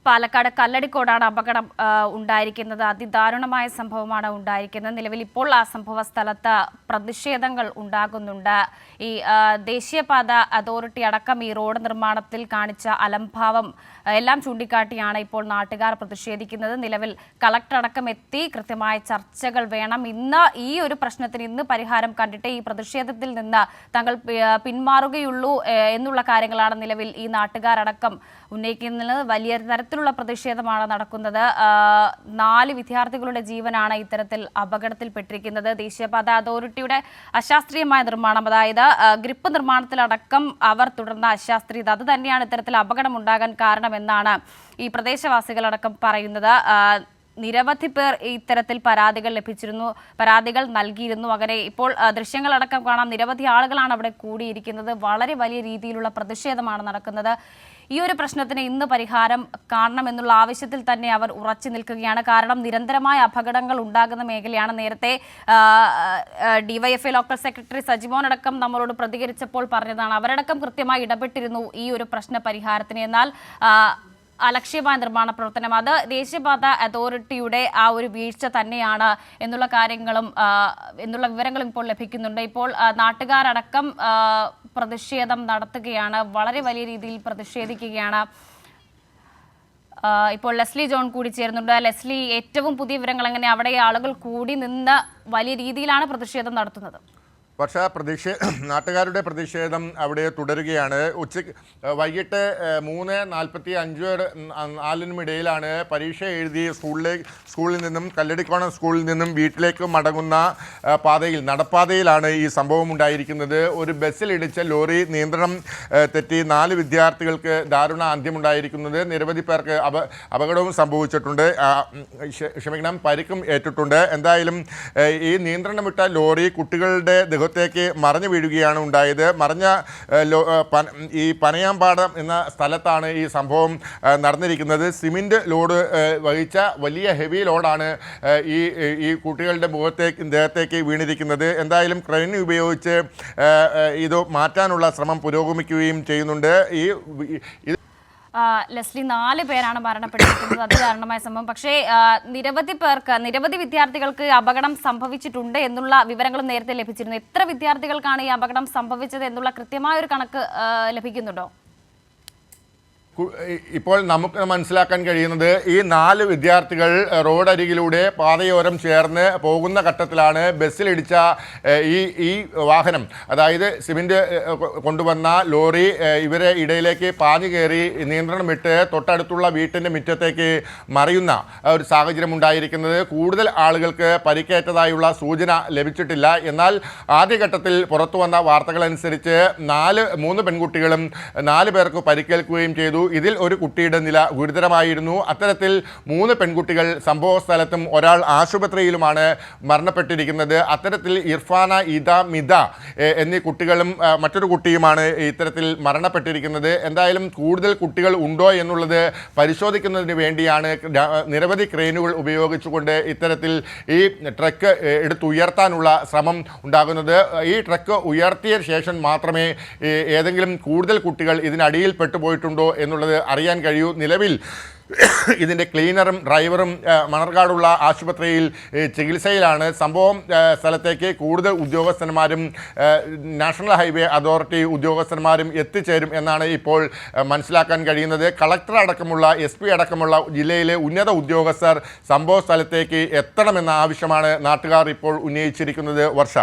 പാലക്കാട് കല്ലടിക്കോടാണ് അപകടം ഉണ്ടായിരിക്കുന്നത്. അതിദാരുണമായ സംഭവമാണ് ഉണ്ടായിരിക്കുന്നത്. നിലവിൽ ഇപ്പോൾ ആ സംഭവ സ്ഥലത്ത് പ്രതിഷേധങ്ങൾ ഉണ്ടാകുന്നുണ്ട്. ഈ ദേശീയപാത അതോറിറ്റി അടക്കം ഈ റോഡ് നിർമ്മാണത്തിൽ കാണിച്ച അലംഭാവം എല്ലാം ചൂണ്ടിക്കാട്ടിയാണ് ഇപ്പോൾ നാട്ടുകാർ പ്രതിഷേധിക്കുന്നത്. നിലവിൽ കളക്ടർ അടക്കം എത്തി കൃത്യമായ ചർച്ചകൾ വേണം. ഇന്ന് ഈ ഒരു പ്രശ്നത്തിന് ഇന്ന് പരിഹാരം കണ്ടിട്ട് ഈ പ്രതിഷേധത്തിൽ നിന്ന് തങ്ങൾ പിന്മാറുകയുള്ളൂ എന്നുള്ള കാര്യങ്ങളാണ് നിലവിൽ ഈ നാട്ടുകാരടക്കം ഉന്നയിക്കുന്നത്. വലിയ തരത്തിലുള്ള പ്രതിഷേധമാണ് നടക്കുന്നത്. 4 വിദ്യാർത്ഥികളുടെ ജീവനാണ് ഇത്തരത്തിൽ അപകടത്തിൽപ്പെട്ടിരിക്കുന്നത്. ദേശീയപാത അതോറിറ്റിയുടെ അശാസ്ത്രീയമായ നിർമ്മാണം, അതായത് ഗ്രിപ്പ് നിർമ്മാണത്തിലടക്കം അവർ തുടർന്ന അശാസ്ത്രീയത, അത് തന്നെയാണ് ഇത്തരത്തിൽ അപകടം ഉണ്ടാകാൻ കാരണമെന്നാണ് ഈ പ്രദേശവാസികളടക്കം പറയുന്നത്. നിരവധി പേർ ഇത്തരത്തിൽ പരാതികൾ ലഭിച്ചിരുന്നു, പരാതികൾ നൽകിയിരുന്നു. അങ്ങനെ ഇപ്പോൾ ദൃശ്യങ്ങളടക്കം കാണാം. നിരവധി ആളുകളാണ് അവിടെ കൂടിയിരിക്കുന്നത്. വളരെ വലിയ രീതിയിലുള്ള പ്രതിഷേധമാണ് നടക്കുന്നത്. ഈ ഒരു പ്രശ്നത്തിന് ഇന്ന് പരിഹാരം കാണണമെന്നുള്ള ആവശ്യത്തിൽ തന്നെ അവർ ഉറച്ചു നിൽക്കുകയാണ്. കാരണം നിരന്തരമായ അപകടങ്ങൾ ഉണ്ടാകുന്ന മേഖലയാണ്. നേരത്തെ ഡിവൈഎഫ്ഐ ലോക്കൽ സെക്രട്ടറി സജിമോൻ അടക്കം നമ്മളോട് പ്രതികരിച്ചപ്പോൾ പറഞ്ഞതാണ്, അവരടക്കം കൃത്യമായി ഇടപെട്ടിരുന്നു ഈ ഒരു പ്രശ്ന പരിഹാരത്തിന്. എന്നാൽ അലക്ഷ്യമായ നിർമ്മാണ പ്രവർത്തനം, അത് ദേശീയപാത അതോറിറ്റിയുടെ ആ ഒരു വീഴ്ച തന്നെയാണ് എന്നുള്ള കാര്യങ്ങളും എന്നുള്ള വിവരങ്ങളും ഇപ്പോൾ ലഭിക്കുന്നുണ്ട്. ഇപ്പോൾ നാട്ടുകാരടക്കം പ്രതിഷേധം നടത്തുകയാണ്, വളരെ വലിയ രീതിയിൽ പ്രതിഷേധിക്കുകയാണ്. ഇപ്പോൾ ലെസ്ലി ജോൺ കൂടി ചേരുന്നുണ്ട്. ലെസ്ലി, ഏറ്റവും പുതിയ വിവരങ്ങൾ എങ്ങനെ? അവിടെ ആളുകൾ കൂടി നിന്ന് വലിയ രീതിയിലാണ് പ്രതിഷേധം നടത്തുന്നത്. പക്ഷേ നാട്ടുകാരുടെ പ്രതിഷേധം അവിടെ തുടരുകയാണ്. വൈകിട്ട് 3:45-4 ഇടയിലാണ് പരീക്ഷ എഴുതി സ്കൂളിൽ നിന്നും കല്ലടിക്കോണം സ്കൂളിൽ നിന്നും വീട്ടിലേക്ക് മടങ്ങുന്ന പാതയിൽ, നടപ്പാതയിലാണ് ഈ സംഭവം ഉണ്ടായിരിക്കുന്നത്. ഒരു ബസ്സിലിടിച്ച ലോറി നിയന്ത്രണം തെറ്റി 4 വിദ്യാർത്ഥികൾക്ക് ദാരുണ അന്ത്യമുണ്ടായിരിക്കുന്നത്. നിരവധി പേർക്ക് അപകടവും സംഭവിച്ചിട്ടുണ്ട്, പരിക്കും ഏറ്റിട്ടുണ്ട്. എന്തായാലും ഈ നിയന്ത്രണം വിട്ട ലോറി കുട്ടികളുടെ ത്തേക്ക് മറിഞ്ഞു വീഴുകയാണ് ഉണ്ടായത്. ഈ പനയാമ്പാടം എന്ന സ്ഥലത്താണ് ഈ സംഭവം നടന്നിരിക്കുന്നത്. സിമെന്റ് ലോഡ് വഹിച്ച വലിയ ഹെവി ലോഡാണ് ഈ കുട്ടികളുടെ ദേഹത്തേക്ക് വീണിരിക്കുന്നത്. എന്തായാലും ക്രെയിൻ ഉപയോഗിച്ച് ഇത് മാറ്റാനുള്ള ശ്രമം പുരോഗമിക്കുകയും ചെയ്യുന്നുണ്ട്. ലെസ്ലി, 4 പേരാണ് മരണപ്പെട്ടിരിക്കുന്നത്. അത് കാരണമായ സംഭവം. പക്ഷേ നിരവധി വിദ്യാർത്ഥികൾക്ക് അപകടം സംഭവിച്ചിട്ടുണ്ട് എന്നുള്ള വിവരങ്ങളും നേരത്തെ ലഭിച്ചിരുന്നു. എത്ര വിദ്യാർത്ഥികൾക്കാണ് ഈ അപകടം സംഭവിച്ചത് എന്നുള്ള കൃത്യമായ ഒരു കണക്ക് ലഭിക്കുന്നുണ്ടോ? ഇപ്പോൾ നമുക്ക് മനസ്സിലാക്കാൻ കഴിയുന്നത്, ഈ 4 വിദ്യാർത്ഥികൾ റോഡരികിലൂടെ പാതയോരം ചേർന്ന് പോകുന്ന ഘട്ടത്തിലാണ് ബസ്സിലിടിച്ച ഈ വാഹനം, അതായത് സിമെന്റ് കൊണ്ടുവന്ന ലോറി ഇവരെ ഇടയിലേക്ക് പാഞ്ഞു കയറി നിയന്ത്രണം വിട്ട് തൊട്ടടുത്തുള്ള വീട്ടിൻ്റെ മുറ്റത്തേക്ക് മറിയുന്ന ഒരു സാഹചര്യം ഉണ്ടായിരിക്കുന്നത്. കൂടുതൽ ആളുകൾക്ക് പരിക്കേറ്റതായുള്ള സൂചന ലഭിച്ചിട്ടില്ല. എന്നാൽ ആദ്യഘട്ടത്തിൽ പുറത്തു വന്ന വാർത്തകളനുസരിച്ച് 3 പെൺകുട്ടികളും 4 പേർക്ക് പരിക്കേൽക്കുകയും ചെയ്തു. ഇതിൽ ഒരു കുട്ടിയുടെ നില ഗുരുതരമായിരുന്നു. അത്തരത്തിൽ 3 പെൺകുട്ടികൾ സംഭവ സ്ഥലത്തും ഒരാൾ ആശുപത്രിയിലുമാണ് മരണപ്പെട്ടിരിക്കുന്നത്. അത്തരത്തിൽ ഇർഫാന, മിത എന്നീ കുട്ടികളും മറ്റൊരു കുട്ടിയുമാണ് ഇത്തരത്തിൽ മരണപ്പെട്ടിരിക്കുന്നത്. എന്തായാലും കൂടുതൽ കുട്ടികൾ ഉണ്ടോ എന്നുള്ളത് പരിശോധിക്കുന്നതിന് വേണ്ടിയാണ് നിരവധി ക്രെയിനുകൾ ഉപയോഗിച്ചുകൊണ്ട് ഇത്തരത്തിൽ ഈ ട്രക്ക് എടുത്തുയർത്താനുള്ള ശ്രമം ഉണ്ടാകുന്നത്. ഈ ട്രക്ക് ഉയർത്തിയ ശേഷം മാത്രമേ ഏതെങ്കിലും കൂടുതൽ കുട്ടികൾ ഇതിനടിയിൽ പെട്ടുപോയിട്ടുണ്ടോ എന്നുള്ളത് അറിയാൻ കഴിയൂ. നിലവിൽ ഇതിൻ്റെ ക്ലീനറും ഡ്രൈവറും മണർകാടുള്ള ആശുപത്രിയിൽ ചികിത്സയിലാണ്. സംഭവം സ്ഥലത്തേക്ക് കൂടുതൽ ഉദ്യോഗസ്ഥന്മാരും നാഷണൽ ഹൈവേ അതോറിറ്റി ഉദ്യോഗസ്ഥന്മാരും എത്തിച്ചേരും എന്നാണ് ഇപ്പോൾ മനസ്സിലാക്കാൻ കഴിയുന്നത്. കളക്ടർ അടക്കമുള്ള SP അടക്കമുള്ള ജില്ലയിലെ ഉന്നത ഉദ്യോഗസ്ഥർ സംഭവ സ്ഥലത്തേക്ക് എത്തണമെന്ന ആവശ്യമാണ് നാട്ടുകാർ ഇപ്പോൾ ഉന്നയിച്ചിരിക്കുന്നത്. വർഷ.